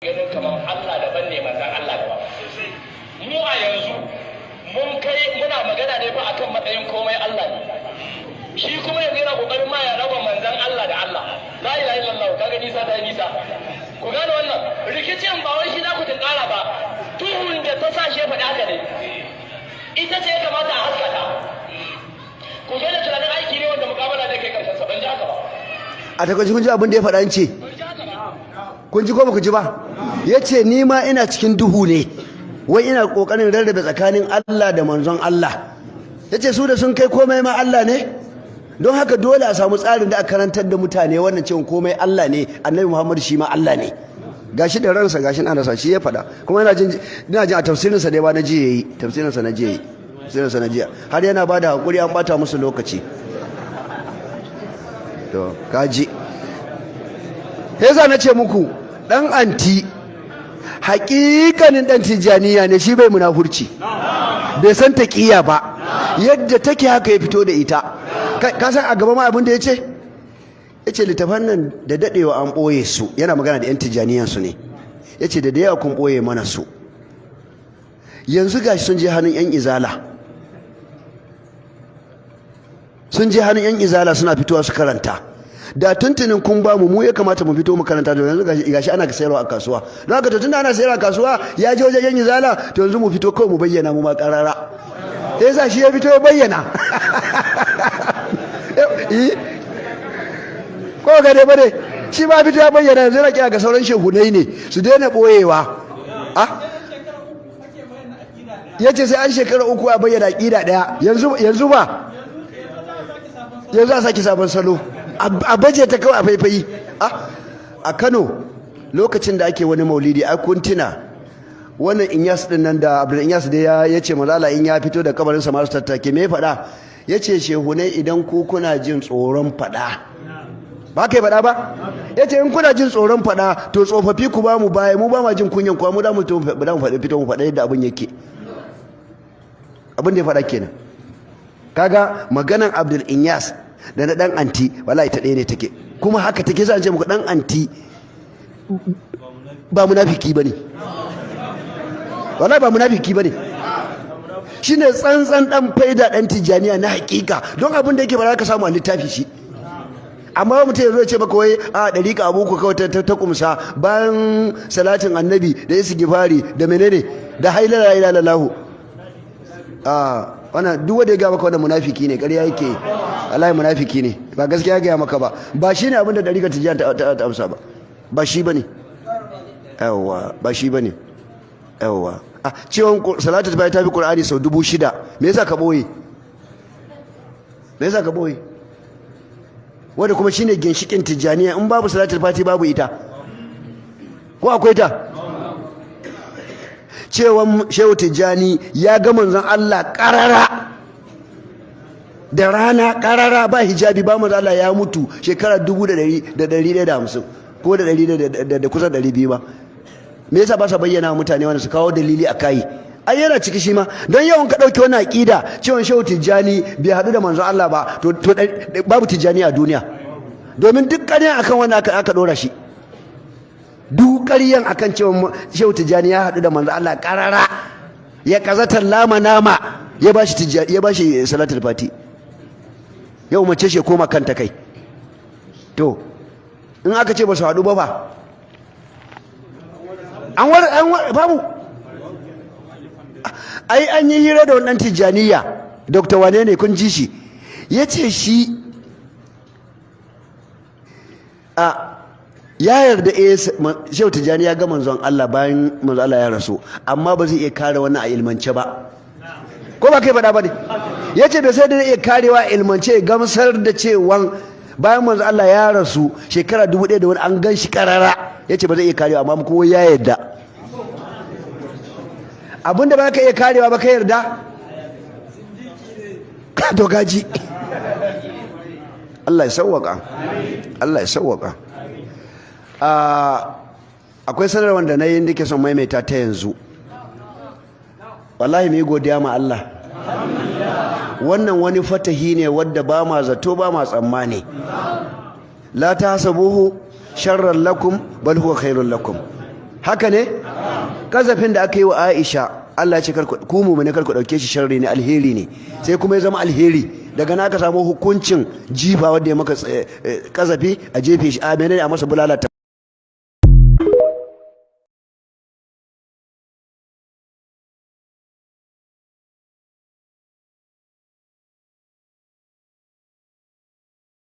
ganin kamar Allah daban ne manzan Allah daban. Mu a yanzu muna magana ne fa akan matsayin komai Allah ne. Shi kuma yanzu yana kokarin ma ya raba manzan Allah da Allah. La ilaha illallah, kaga nisa ta nisa. Ku gane wannan rikicin ba wai shi za ku tunkara ba. Tuhun da ta sa shi faɗi haka ne. Ita ce ya kamata a haskata. Ku gane tunanin aiki ne wanda mukamala da kai karshen sa, ban ji haka ba. A takaice kun ji abin da ya faɗa ce? Kun ji ko ba ku ji ba? Yace ni ma ina cikin duhu ne. Wai ina kokarin rarrabe tsakanin Allah da manzon Allah. Yace su da sun kai komai ma Allah ne? Don haka dole a samu tsarin da aka karantar da mutane wannan cewa komai Allah ne, Annabi Muhammad shi ma Allah ne. Gashi da ransa gashi ana sa shi ya faɗa. Kuma ina jin a tafsirin sa dai ba na ji yayi, tafsirin sa na ji yayi. Tafsirin sa na ji. Har yana bada hakuri an bata musu lokaci. To, kaji. Yasa na ce muku dan anti hakikanin dan tijaniya ne, shi bai munafurci, bai san taqiya ba, yadda take haka ya fito da ita. Ka san a gaba ma abin da yace littafan nan da dadewa an boye su, yana magana da yan tijaniyan su ne. Yace da yawa kun boye mana su, yanzu gashi sun je hannun yan izala, sun je hannun yan izala suna fitowa su karanta. Da tuntunin kun ba mu ya kamata mu fito mu karanta, to yanzu gashi ana sayarwa a kasuwa. Don haka to tunda ana sayarwa a kasuwa ya je wajen yan izala, to yanzu mu fito kawai mu bayyana mu ma karara. Sai sa shi ya fito ya bayyana. Ko ga dai bare shi ma fito ya bayyana, yanzu na kira ga sauran shehunai ne su daina boyewa. Yace sai an shekara 3 a bayyana aqida daya. Yanzu ba yanzu a saki sabon salo, a baje ta kawai a faifayi. A Kano lokacin da ake wani maulidi a kuntina wannan Inyas din nan da Abdul Inyas da ya ce malala in ya fito da kabarin sa masu tattake me faɗa, yace shehunai idan ku kuna jin tsoron faɗa, ba kai faɗa ba, yace in kuna jin tsoron faɗa to tsofaffi ku ba mu baya, mu ba ma jin kunyan ku, mu da mu fito mu faɗa yadda abin yake. Abin da ya faɗa kenan. Kaga maganan Abdul Inyas da na dan anti wallahi ta ɗaya ne take, kuma haka take. Zan ce muku dan anti ba munafiki bane, wallahi ba munafiki bane, shine tsantsan dan faida dan tijaniya na hakika. Don abin da yake ba za ka samu a littafi shi, amma mutum ya zo ya ce maka wai a dariƙa abuku kawai ta kumsa bayan salatin annabi da istighfari da menene da hailala ila lallahu. Wannan duk wanda ya ga maka wannan munafiki ne, ƙarya yake. Wallahi munafiki ne, ba gaskiya ga maka ba. Ba shine abin da dariƙar tijaniya ta amsa ba, ba shi bane. Yawwa, ba shi bane. Yawwa. Cewa salatu ta fi Qur'ani sau 6000, me yasa ka boye? Me yasa ka boye? Wanda kuma shine ginshikin tijaniya, in babu salatul fati babu ita. Ko akwai ta? Cewa Shehu Tijjani ya ga manzon Allah karara da rana, karara ba hijabi, ba manzon Allah ya mutu shekara 1150 ko da 100 da kusan 200 ba. Me yasa ba sa bayyana mutane wanda su kawo dalili akai? Ai yana ciki shi ma. Don yawan ka dauke wannan aqida cewa Shehu Tijjani bai hadu da manzon Allah ba, to babu Tijjani a duniya. Domin duk ƙaryan akan wanda aka dora shi, duk ƙaryan akan cewa Shehu Tijjani ya hadu da manzon Allah karara, ya kazatar lama nama, ya bashi salatul fati. Yau mace shi koma kanta kai. To in aka ce ba su hadu ba fa, an babu. Ai an yi hira da wannan Tijjaniya, Dr. wane ne kun ji shi, yace shi ya yarda Shehu Tijjani ya ga manzon Allah bayan manzon Allah ya rasu, amma ba zai iya kare wannan a ilmance ba. Ko ba kai faɗa ba ne? Yace bai sai da iya karewa a ilmance, gamsar da cewa bayan manzon Allah ya rasu shekara 1000 da wani an gan shi karara. Yace ba zai iya karewa, amma kowa ya yarda. Abinda ba ka iya karewa ba ka yarda? To gaji. Allah ya sauwaka. Allah ya sauwaka. Akwai sanarwar da na yi da ke son maimaita ta yanzu. Wallahi mai godiya ma Allah. Wannan wani fatahi ne wadda ba ma zato ba ma tsammani. La tahsabuhu sharran lakum bal huwa khairul lakum. haka ne kazafin da aka yi wa Aisha Allah ce ku mu ne karku dauke shi sharri ne alheri ne sai kuma ya zama alheri daga na ka samu hukuncin jifa wanda ya maka kazafi a jefe shi a menene a masa bulala